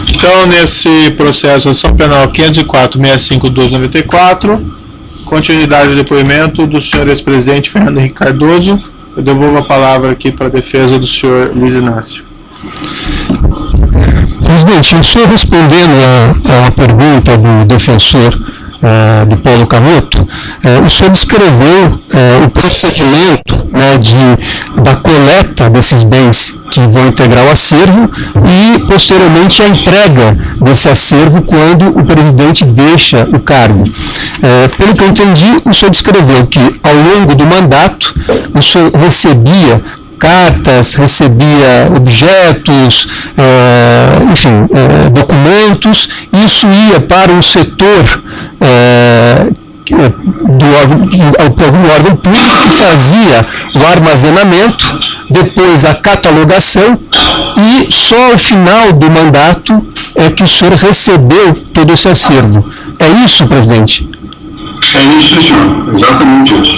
Então, nesse processo, ação penal 504-65-1294, continuidade do depoimento do senhor ex-presidente Fernando Henrique Cardoso. Eu devolvo a palavra aqui para a defesa do senhor Luiz Inácio. Presidente, o senhor respondendo a pergunta do defensor do Paulo Canhoto, o senhor descreveu o procedimento, né, da coleta desses bens que vão integrar o acervo e, posteriormente, a entrega desse acervo quando o presidente deixa o cargo. Pelo que eu entendi, o senhor descreveu que, ao longo do mandato, o senhor recebia cartas, recebia objetos, enfim, documentos, e isso ia para um setor algum órgão público que fazia o armazenamento, depois a catalogação, e só ao final do mandato é que o senhor recebeu todo esse acervo. É isso, presidente? É isso, senhor. Exatamente isso.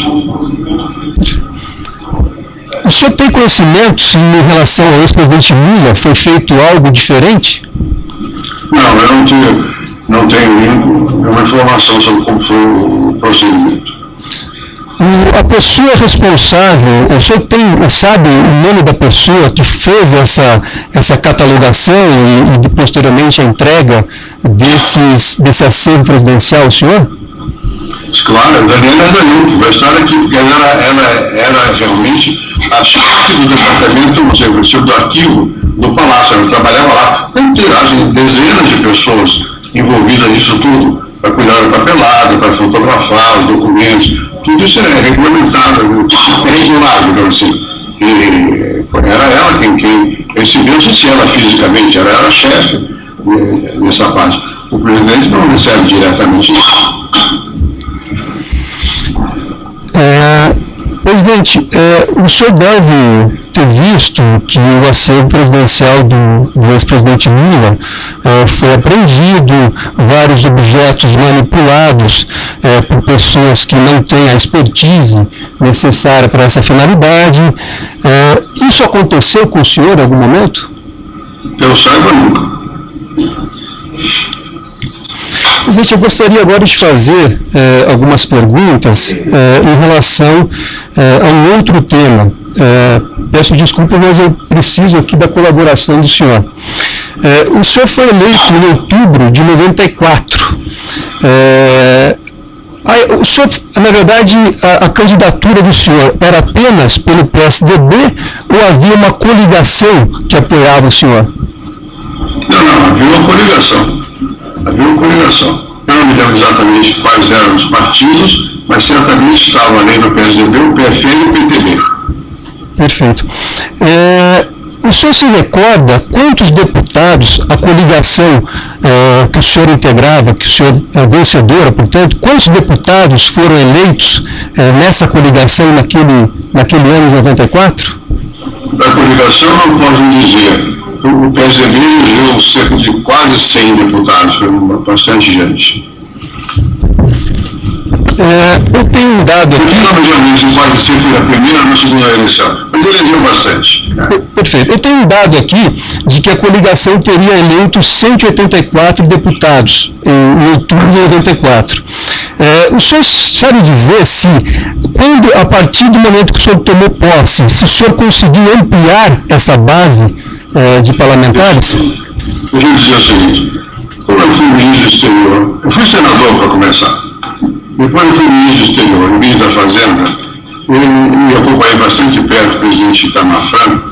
O senhor tem conhecimento se em relação ao ex-presidente Lula foi feito algo diferente? Não, eu não tenho nenhuma informação sobre como foi o procedimento. A pessoa responsável, o senhor sabe o nome da pessoa que fez essa catalogação e posteriormente a entrega desse acervo presidencial, o senhor? Claro, a Daniela Danilo, vai estar aqui, porque ela era realmente a chefe do departamento, do arquivo do Palácio. Ela trabalhava lá, tem tiragem, dezenas de pessoas envolvidas nisso tudo, para cuidar da papelada, para fotografar os documentos, tudo isso é regulamentado, é regular, digamos assim. E era ela quem recebeu, se ela fisicamente, ela era a chefe dessa parte. O presidente não recebe diretamente isso. Presidente, o senhor deve ter visto que o acervo presidencial do ex-presidente Lula foi apreendido, vários objetos manipulados por pessoas que não têm a expertise necessária para essa finalidade. Isso aconteceu com o senhor em algum momento? Eu saiba nunca. Presidente, eu gostaria agora de fazer algumas perguntas em relação a um outro tema. Peço desculpa, mas eu preciso aqui da colaboração do senhor. O senhor foi eleito em outubro de 94. O senhor, na verdade, a candidatura do senhor era apenas pelo PSDB ou havia uma coligação que apoiava o senhor? Não, havia uma coligação. Eu não me lembro exatamente quais eram os partidos, mas certamente estavam além do PSDB, o PFL e o PTB. Perfeito. O senhor se recorda quantos deputados a coligação que o senhor integrava, que o senhor é vencedora, portanto, quantos deputados foram eleitos nessa coligação naquele ano de 94? Da coligação não posso dizer. O PSDB elegeu cerca de quase 100 deputados, foi bastante gente. Eu tenho um dado aqui. Eu não me lembro se quase 100 foi a primeira ou a segunda eleição, mas elegeu bastante. Perfeito. Eu tenho um dado aqui de que a coligação teria eleito 184 deputados em outubro de 94. O senhor sabe dizer se, a partir do momento que o senhor tomou posse, se o senhor conseguiu ampliar essa base de parlamentares? Eu vou dizer o seguinte, quando eu fui ministro do exterior, eu fui senador para começar, depois eu fui ministro do exterior, ministro da Fazenda, eu acompanhei bastante perto o presidente Itamar Franco,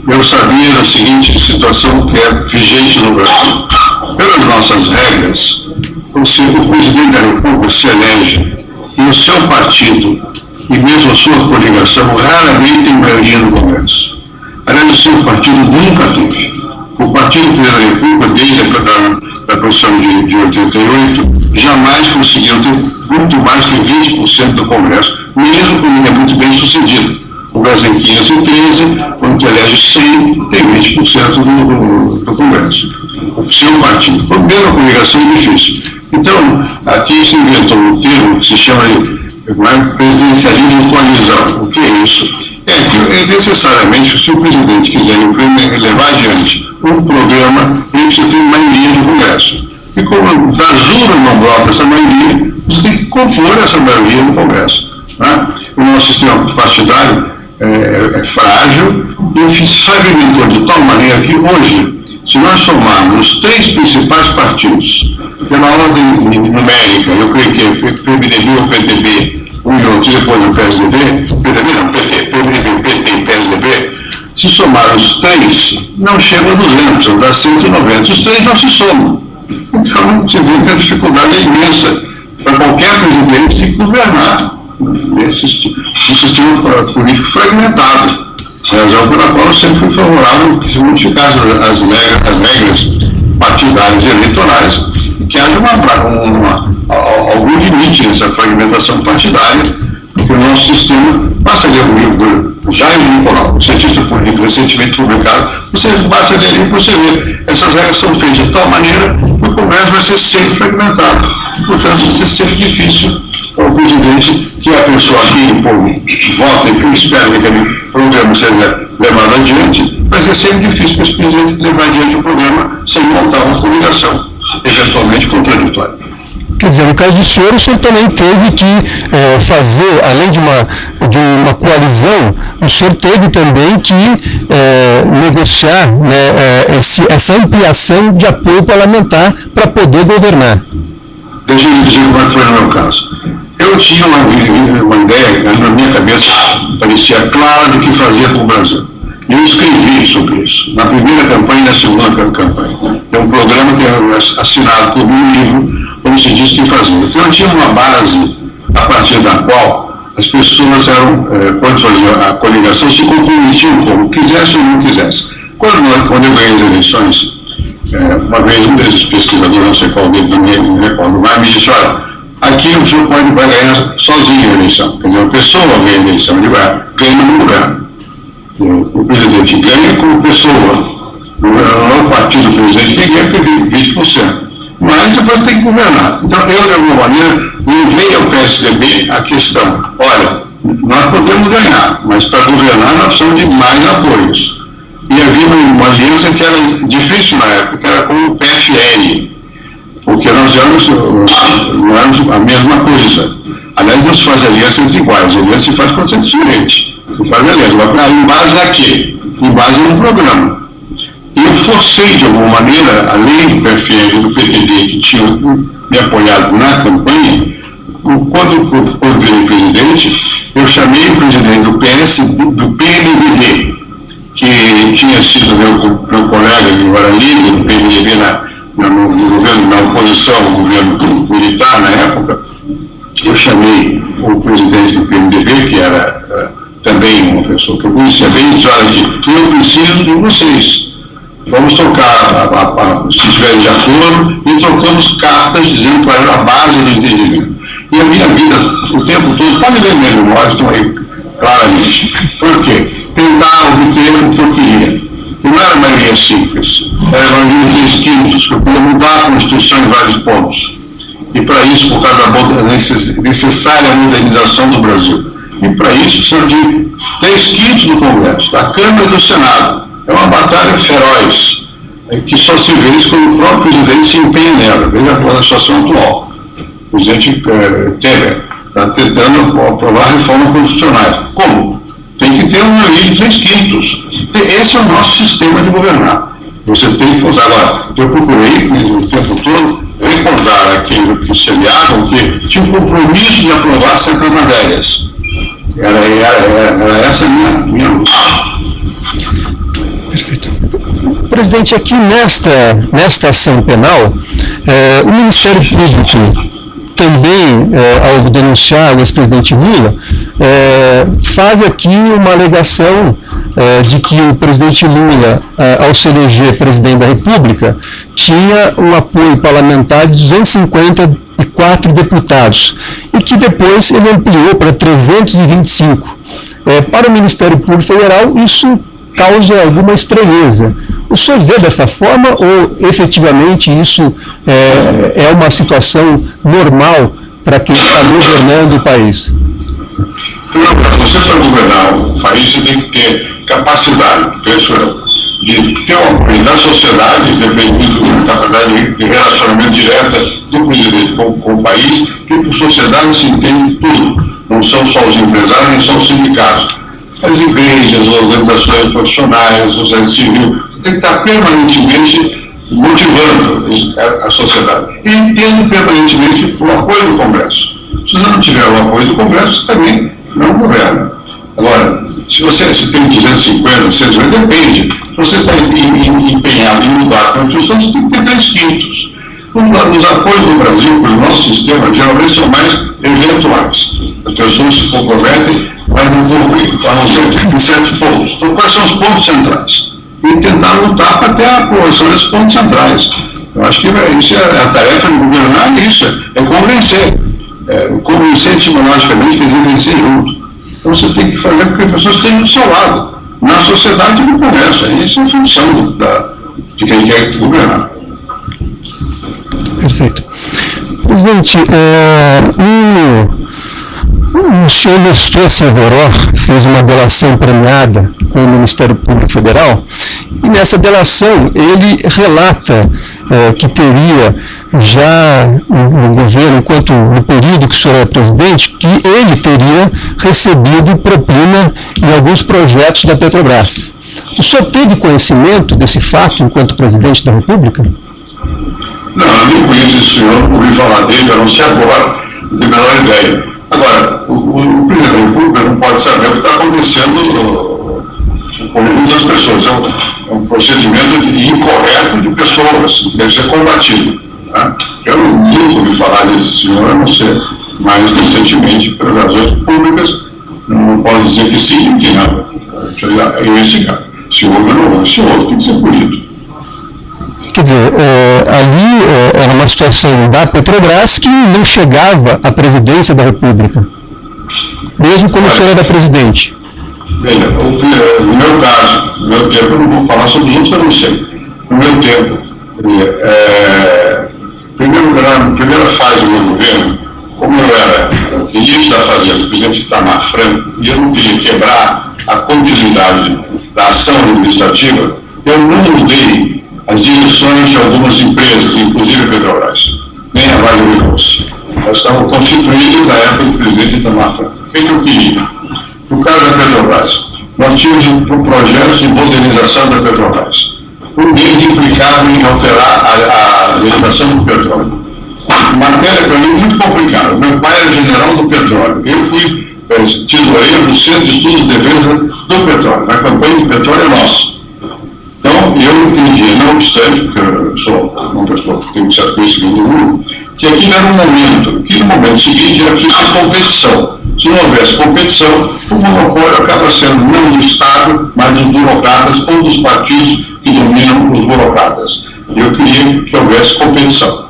eu sabia da seguinte situação que é vigente no Brasil. Pelas nossas regras, o presidente da República se elege e o seu partido, e mesmo a sua coligação, raramente tem maioria no Congresso. Aliás, o seu partido nunca teve. O Partido da República, desde a Constituição de 88, jamais conseguiu ter muito mais que 20% do Congresso, mesmo quando ele é muito bem sucedido. O Brasil em 513, quando elege 100, tem 20% do Congresso. O seu partido. A mesma coligação é difícil. Então, aqui se inventou um termo que se chama de presidencialismo de coalizão. O que é isso? É que necessariamente, se o presidente quiser levar adiante um programa em que você tem maioria no Congresso. E como das urnas não brota essa maioria, você tem que compor essa maioria no Congresso. Né? O nosso sistema partidário é frágil e se fragmentou de tal maneira que hoje, se nós somarmos os 3 principais partidos, pela ordem numérica, eu creio que é PMDB ou PTB, um e outro, depois o PSDB, PTB não, PMDB, PT e PSDB, se somar os 3, não chega a 200, dá 190. Os 3 não se somam. Então, você vê que a dificuldade é imensa para qualquer presidente de governar nesse sistema político fragmentado. Razão pela qual eu sempre fui favorável que se modificasse as regras partidárias e eleitorais e que haja algum limite nessa fragmentação partidária, porque o nosso sistema, basta ler o livro do Jaime Nicolau, o cientista político recentemente publicado, basta ler ali para você ver. Essas regras são feitas de tal maneira que o Congresso vai ser sempre fragmentado. Portanto, vai ser sempre difícil para o presidente, que é a pessoa que o povo vota e que espera que aquele programa seja levado adiante, vai ser sempre difícil para esse presidente levar adiante o programa sem montar uma coligação, eventualmente contraditória. Quer dizer, no caso do senhor também teve que fazer, além de uma coalizão, o senhor teve também que negociar, né, essa ampliação de apoio parlamentar para poder governar. Deixa eu dizer como é que foi no meu caso. Eu tinha uma ideia, na minha cabeça, parecia clara do que fazer com o Brasil. E eu escrevi sobre isso, na primeira campanha e na segunda campanha. É um programa que é assinado por um livro, como se diz, que fazer. Então eu tinha uma base a partir da qual as pessoas eram, quando faziam a coligação, se comprometiam como quisesse ou não quisesse. Quando eu ganhei as eleições, uma vez um desses pesquisadores, não sei qual dele, não me recordo mais, me disse: olha, aqui o senhor vai ganhar sozinho a eleição. Quer dizer, uma pessoa ganha a eleição, ele ganha no governo. O presidente ganha como pessoa, não é o partido do presidente que ganha, porque 20%. Mas depois tem que governar. Então, eu, de alguma maneira, levei ao PSDB a questão: olha, nós podemos ganhar, mas para governar nós precisamos de mais apoios. E havia uma aliança que era difícil na época, que era com o PFL, porque nós não éramos a mesma coisa. Aliás, não se faz aliança entre iguais, a aliança se faz quando você é diferente. Se faz aliança, mas em base a quê? Em base a um programa. E eu forcei, de alguma maneira, além do PFL e do PTB, que tinham me apoiado na campanha, quando eu virei presidente, eu chamei o presidente do PMDB, que tinha sido meu colega, que era líder do PMDB no governo, na oposição ao governo militar na época. Eu chamei o presidente do PMDB, que era também uma pessoa que eu conhecia bem, e disse: olha, eu preciso de vocês. Vamos trocar, se estiverem de acordo, e trocamos cartas dizendo qual era a base do entendimento. E a minha vida, o tempo todo, pode ler minhas memórias, estão aí claramente. Por quê? Tentar obter o que eu queria. Que não era maioria simples, era maioria de 3 quintos, que eu podia mudar a Constituição em vários pontos. E para isso, por causa da necessária modernização do Brasil. E para isso, precisam de 3 quintos do Congresso, da Câmara e do Senado. É uma batalha feroz, que só se vê quando o próprio presidente se empenha nela. Veja a situação atual. O presidente Temer está tentando aprovar reformas constitucionais. Como? Tem que ter uma lei de 3 quintos. Esse é o nosso sistema de governar. Você tem que usar. Agora, eu procurei, o tempo todo, recordar aquilo que se aliavam, que tinha um compromisso de aprovar certas matérias. Era essa a minha luta. Perfeito. Presidente, aqui nesta ação penal, o Ministério Público também, ao denunciar o ex-presidente Lula, faz aqui uma alegação de que o presidente Lula, ao se eleger presidente da República, tinha um apoio parlamentar de 254 deputados e que depois ele ampliou para 325. Para o Ministério Público Federal, isso causa alguma estranheza. O senhor vê dessa forma ou efetivamente isso é uma situação normal para quem está governando o país? Não, para você para governar o país, você tem que ter capacidade, penso eu, de ter o apoio da sociedade, dependendo da capacidade de relacionamento direto do presidente com o país, que por sociedade se entende tudo. Não são só os empresários, nem só os sindicatos. As igrejas, as organizações profissionais, a sociedade civil, tem que estar permanentemente motivando a sociedade. E tendo permanentemente o apoio do Congresso. Se você não tiver o apoio do Congresso, você também não governa. Agora, se tem 250, 150, depende. Se você está empenhado em mudar a Constituição, você tem que ter 3/5. Os apoios no Brasil, pelo nosso sistema, geralmente são mais eventuais. As pessoas se comprometem, mas não cumprem, a não ser em certos pontos. Então, quais são os pontos centrais? E tentar lutar para ter a aprovação desses pontos centrais. Eu acho que isso é a tarefa de governar, é convencer. Convencer etimologicamente quer dizer vencer junto. Então você tem que fazer com que as pessoas estejam do seu lado, na sociedade e no comércio. Isso é função de quem quer governar. Perfeito. Presidente, o senhor Nestor Cerveró fez uma delação premiada com o Ministério Público Federal e nessa delação ele relata que teria já no governo, enquanto no período que o senhor era presidente, que ele teria recebido propina em alguns projetos da Petrobras. O senhor teve conhecimento desse fato enquanto presidente da República? Não, eu nem conheço esse senhor, não ouvi falar dele, eu não sei agora, não tenho a menor ideia. Agora, o presidente da República não pode saber o que está acontecendo com muitas pessoas. É um procedimento incorreto de pessoas, que deve ser combatido. Tá? Eu nunca ouvi falar desse senhor, a não ser mais recentemente, pelas razões públicas, não posso dizer que sim e que não. Precisa investigar. Se houve ou não houve, se houve, tem que ser punido. Quer dizer, ali era uma situação da Petrobras que não chegava à presidência da República, mesmo quando o senhor era presidente. Bem, no meu caso, no meu tempo, eu não vou falar sobre os outros, eu não sei. No meu tempo, na primeira fase do meu governo, como eu era ministro da Fazenda, o presidente Itamar Franco, e eu não queria quebrar a continuidade da ação administrativa, eu não mudei as direções de algumas empresas, inclusive a Petrobras, nem a Vale do Rio Doce. Elas estavam constituídas na época do presidente Itamar Franco. O que eu queria? No caso da Petrobras, nós tínhamos um projeto de modernização da Petrobras. Um deles implicava em alterar a legislação do petróleo. Matéria para mim muito complicada. Meu pai era general do petróleo. Eu fui tesoureiro do Centro de Estudos de Defesa do Petróleo. A campanha do petróleo é nossa. Então, eu entendi, não obstante, porque eu sou uma pessoa que tem um certo conhecimento do mundo, que aqui não era um momento, que no momento seguinte era preciso ter competição. Se não houvesse competição, o monopólio acaba sendo não do Estado, mas dos burocratas ou dos partidos que dominam os burocratas. Eu queria que houvesse competição.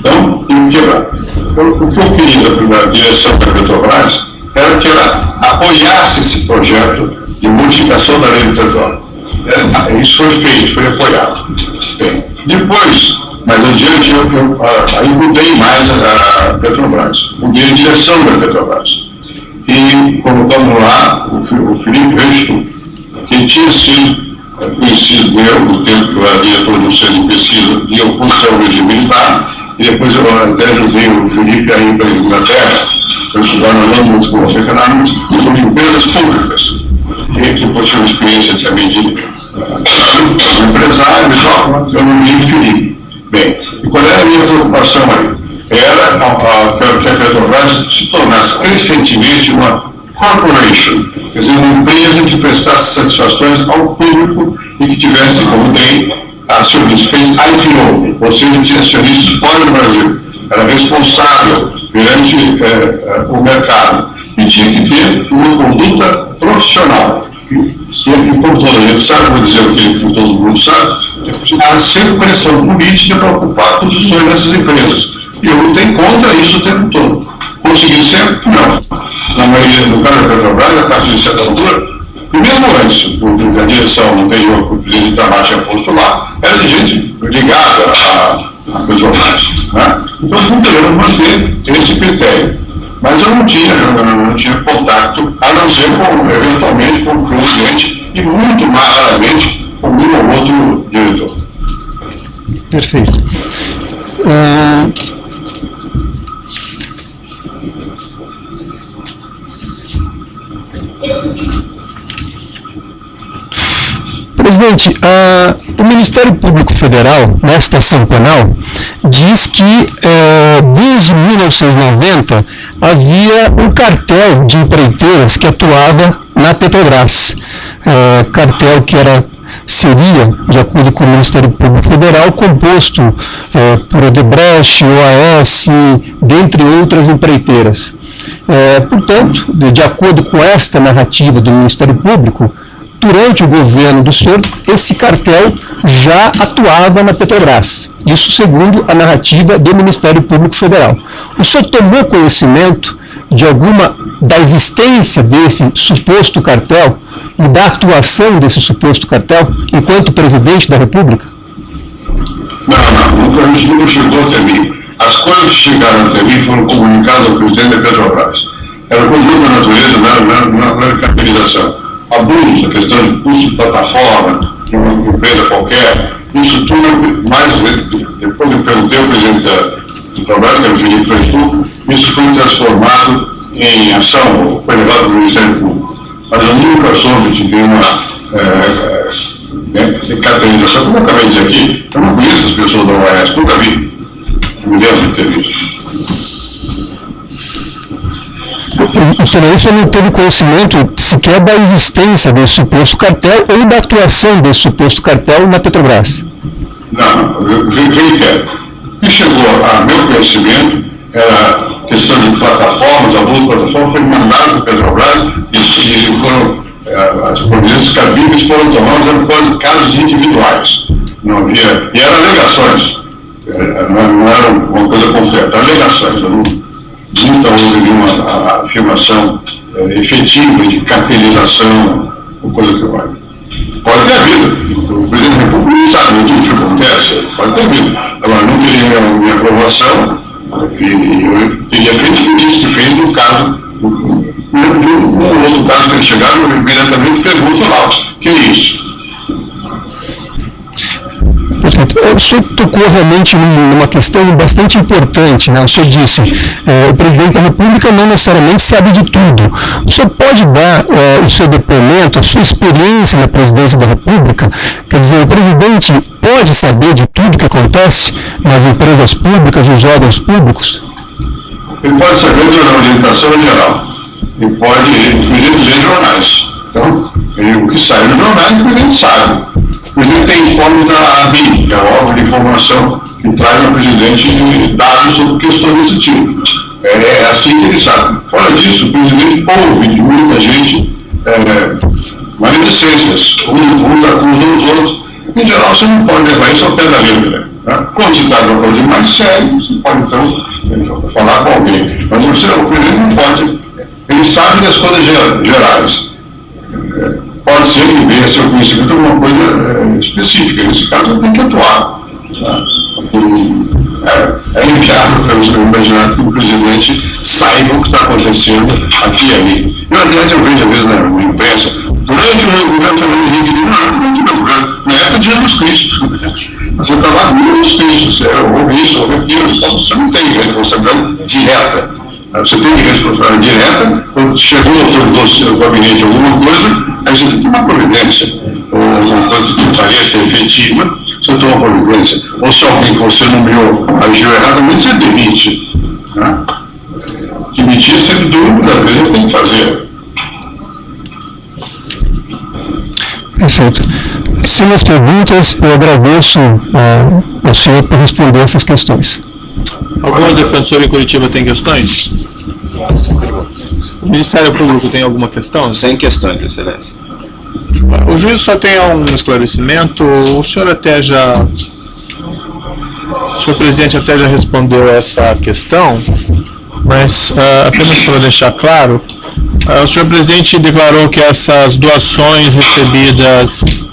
Então, tem que quebrar. O que eu queria da direção da Petrobras era que ela apoiasse esse projeto de modificação da lei do petróleo. Isso foi feito, foi apoiado. Bem, depois, mais adiante, aí mudei mais a Petrobras, mudei a direção da Petrobras. E colocamos lá o Felipe Reichel, que tinha sido conhecido meu no tempo que eu era diretor do Centro de Pesquisa de oposição ao regime militar, e depois eu até ajudei o Felipe a ir para a Inglaterra, para estudar na London School of Economics, sobre empresas públicas. E depois tive uma experiência também de empresário e tal, eu nomeei o Felipe. Bem, e qual era a minha preocupação aí? Era que a Petrobras se tornasse crescentemente uma corporation, quer dizer, uma empresa que prestasse satisfações ao público e que tivesse, como tem acionistas, fez IPO, ou seja, tinha acionistas fora do Brasil, era responsável perante o mercado e tinha que ter uma conduta profissional. E como toda a gente sabe, vou dizer o que todo mundo sabe, há sempre pressão política para ocupar posições nessas empresas. E eu lutei contra isso o tempo todo. Consegui sempre? Não. Na maioria, no caso da Petrobras, a partir de certa altura, mesmo antes, porque a direção anterior que o presidente Itamar tinha posto lá, era de gente ligada à Petrobras. Né? Então, não queremos manter esse critério. Mas eu não tinha contato, a não ser eventualmente com o presidente, e muito mais raramente comigo ou outro diretor. Perfeito. Presidente, o Ministério Público Federal, nesta ação penal, diz que desde 1990 havia um cartel de empreiteiras que atuava na Petrobras. Cartel que seria, de acordo com o Ministério Público Federal, composto por Odebrecht, OAS, dentre outras empreiteiras. Portanto, de acordo com esta narrativa do Ministério Público, durante o governo do senhor, esse cartel já atuava na Petrobras. Isso segundo a narrativa do Ministério Público Federal. O senhor tomou conhecimento da existência desse suposto cartel e da atuação desse suposto cartel enquanto presidente da República? Não, isso nunca chegou até mim. As coisas que chegaram até mim foram comunicadas ao presidente da Petrobras. Era coisa de outra natureza, não era caracterização. Abusos, a questão de custo de plataforma, de uma empresa qualquer, isso tudo, mais depois eu perguntei ao presidente da Petrobras, que era o Felipe Prestu, isso foi transformado em ação, foi levado para o Ministério Público. Mas eu nunca soube de uma caracterização, como eu acabei de dizer aqui, eu não conheço as pessoas da OAS, nunca vi, não me lembro de ter visto. Então, isso não teve conhecimento sequer da existência desse suposto cartel ou da atuação desse suposto cartel na Petrobras? Não, eu reitero. O que chegou a meu conhecimento era questão de plataformas, abuso de plataforma, foi mandado para a Petrobras e foram, as providências cabíveis foram tomadas, eram casos individuais. Não havia, e eram alegações, não era uma coisa concreta, alegações. Nunca houve nenhuma afirmação efetiva de cartelização ou coisa que vai. Pode ter havido. O presidente da República não sabe tudo o que acontece. Pode ter havido. Agora, não teria minha aprovação e eu teria feito o que disse que fez no caso. No outro caso que eles chegaram, eu imediatamente pergunto lá, o que é isso? O senhor tocou realmente numa questão bastante importante, né? O senhor disse, o presidente da República não necessariamente sabe de tudo. O senhor pode dar o seu depoimento, a sua experiência na presidência da República? Quer dizer, o presidente pode saber de tudo que acontece nas empresas públicas, nos órgãos públicos? Ele pode saber da orientação geral. Ele pode, inclusive, ler jornais. Então, o que sai nos jornais, o presidente sabe. O presidente tem informe da ABI, que é o órgão de informação que traz ao presidente dados sobre questões desse tipo. É assim que ele sabe. Fora disso, o presidente ouve de muita gente maledicências, uns acusam os outros. Em geral, você não pode levar isso ao pé da letra. Né? Quando se trata de uma coisa mais séria, você pode, então, falar com alguém. Mas o presidente não pode. Ele sabe das coisas gerais. Pode ser que venha a ser o conhecimento de alguma coisa específica. Nesse caso, tem que atuar. Tá? É inviável para você imaginar que o presidente saiba o que está acontecendo aqui e ali. Aliás, eu vejo, às vezes, na imprensa, durante o governo Fernando Henrique, durante o meu governo, na época de Jesus Cristo. Você está lá com Jesus Cristo, você ouve isso, ouve aquilo, então você não tem responsabilidade direta. Você tem responsabilidade direta, quando chegou do seu gabinete alguma coisa, aí você tem que tomar providência. Ou alguma coisa que pareça efetiva, você toma providência. Ou se alguém que você nomeou agiu erradamente, você demite. Né? Demitir é sempre dúvida, às vezes tem que fazer. Perfeito. Sem as perguntas, eu agradeço ao senhor por responder essas questões. Algum defensor em Curitiba tem questões? O Ministério Público tem alguma questão? Sem questões, Excelência. O juiz só tem um esclarecimento. O senhor até já... O senhor presidente até já respondeu essa questão, mas apenas para deixar claro, o senhor presidente declarou que essas doações recebidas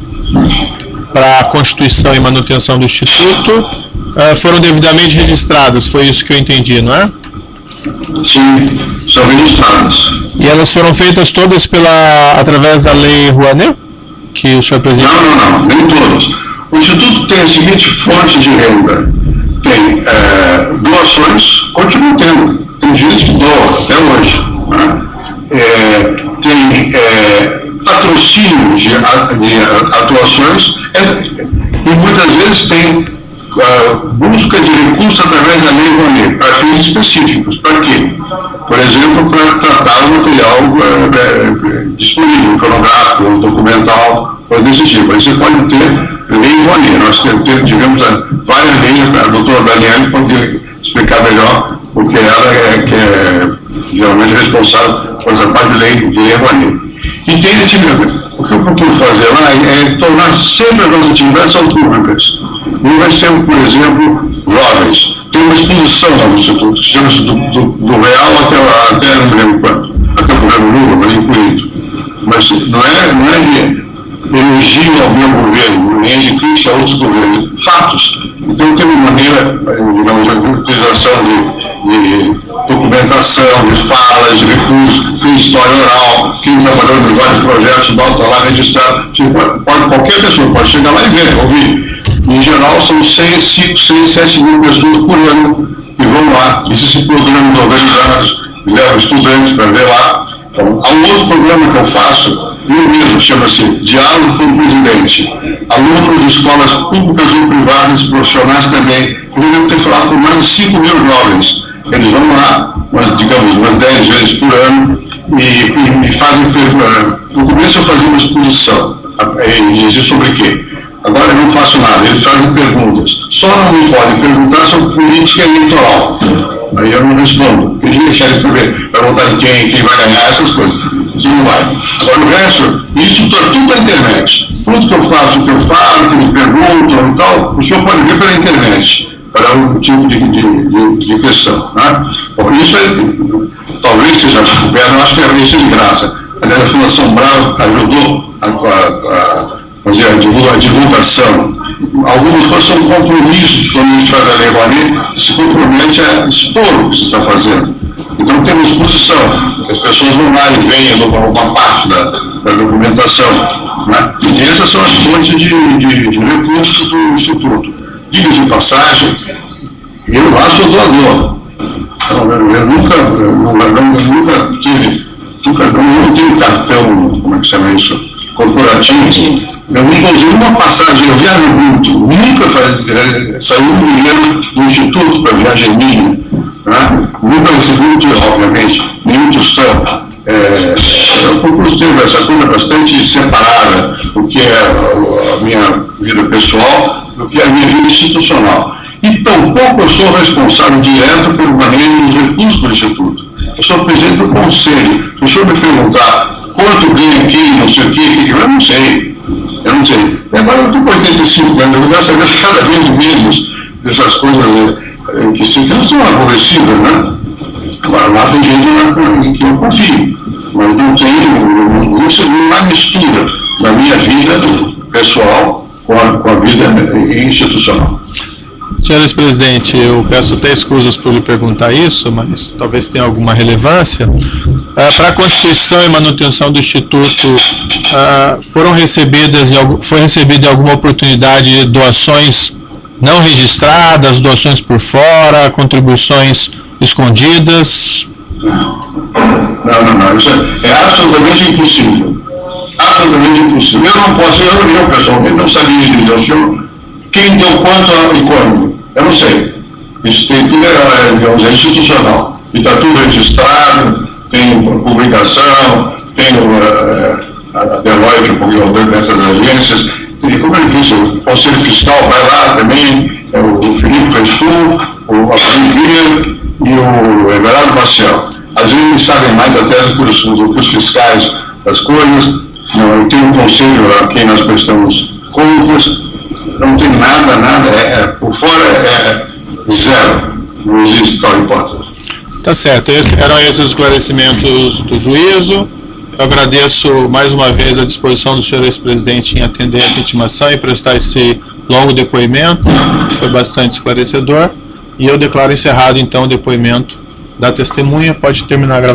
para a constituição e manutenção do Instituto foram devidamente registradas, foi isso que eu entendi, não é? Sim, são registradas. E elas foram feitas todas através da Lei Rouanet? que o senhor presidente... Não, nem todos. O Instituto tem a seguinte fonte de renda. Tem doações, continua tendo. Tem gente que doa até hoje. Né? Tem patrocínio de atuações e muitas vezes tem busca de recursos através da Lei Rouanet, para fins específicos. Para quê? Por exemplo, para tratar o material disponível, cronográfico, documental, coisa desse tipo. Aí você pode ter Lei Rouanet. Nós tivemos várias leis, a doutora Daniela pode explicar melhor, porque ela que é geralmente responsável por essa parte de Lei Rouanet. E tem atividade. O que eu procuro fazer lá é tornar sempre as nossas atividades públicas. Não vai ser, por exemplo, jovens. Tem uma exposição lá no Instituto, que chama-se do Real até não me lembro quanto, até o governo Lula, mas incluído. Mas não é de elogio ao meu governo, nem de crítica a outros governos. Fatos. Então tem uma maneira, digamos, de utilização de documentação, de falas, de recursos, tem história oral, quem trabalhou em vários projetos, bota lá registrado. Qualquer pessoa pode chegar lá e ver, ouvir. Em geral, são 6, 7 mil pessoas por ano que vão lá. Esses programas organizados levam estudantes para ver lá. Então, há um outro programa que eu faço, eu mesmo, chama-se Diálogo com o Presidente. Alunos de escolas públicas ou privadas, profissionais também. Eu devo ter falado com mais de 5 mil jovens. Eles vão lá, digamos, umas 10 vezes por ano e fazem perguntas. No começo eu fazia uma exposição, e dizia sobre o quê? Agora eu não faço nada, eles fazem perguntas. Só não me podem perguntar sobre política eleitoral. Aí eu não respondo. Eles deixam de saber, vai votar em quem vai ganhar, essas coisas. Isso não vai. Agora o resto, isso está tudo na internet. Tudo que eu faço, o que eu falo, que eles perguntam e tal, o senhor pode ver pela internet, para um tipo de questão. Né? Bom, isso talvez seja descoberto, eu acho que é isso de graça. Aliás, a Fundação Bravo ajudou a fazer a divulgação. Algumas coisas são compromissos, quando a gente faz a Lei Rouanet, se compromete a expor o que se está fazendo. Então tem uma exposição, as pessoas vão lá e veem uma parte da documentação. Né? E essas são as fontes de recursos do Instituto. Diga-se de passagem, eu lá sou doador. Eu nunca tive, não tenho cartão, como é que chama isso? Corporativo. Eu nunca usei uma passagem, eu viajo muito, nunca saiu um dinheiro do Instituto para viagem minha, né? Nunca recebi, obviamente, nenhum tostão. Eu procuro ter essa coisa bastante separada, o que é a minha vida pessoal do que é a minha vida institucional. E tampouco eu sou responsável direto pelo manejo dos recursos do Instituto. Eu sou presidente do conselho. Se o senhor me perguntar quanto ganha quem, não sei o quê, eu não sei. E agora eu estou com 85 anos, eu gasto cada vez menos dessas coisas que não são aborrecidas, né? Agora lá tem gente que eu confio, mas não tem, isso não há mistura da minha vida pessoal com a vida institucional. Senhor ex-presidente, eu peço até escusas por lhe perguntar isso, mas talvez tenha alguma relevância. Para a constituição e manutenção do Instituto, foi recebida em alguma oportunidade doações não registradas, doações por fora, contribuições escondidas? Não, isso é absolutamente impossível. Absolutamente impossível. Eu não posso, eu pessoalmente não sabia dizer ao senhor quem deu quanto e quando. Eu não sei. Isso tem tudo, é institucional. E está tudo registrado, tem publicação, tem a Deloitte, o governador dessas agências, e como ele disse, o Conselho Fiscal vai lá também, o Felipe Restul, o Afonso e o Everardo Maciel. Às vezes eles sabem mais até do que os fiscais das coisas. Tem um conselho a quem nós prestamos contas. Não tem nada, por fora zero, não existe tal hipótese. Tá certo, eram esses os esclarecimentos do juízo. Eu agradeço mais uma vez a disposição do senhor ex-presidente em atender essa intimação e prestar esse longo depoimento, que foi bastante esclarecedor, e eu declaro encerrado então o depoimento da testemunha. Pode terminar a gravação.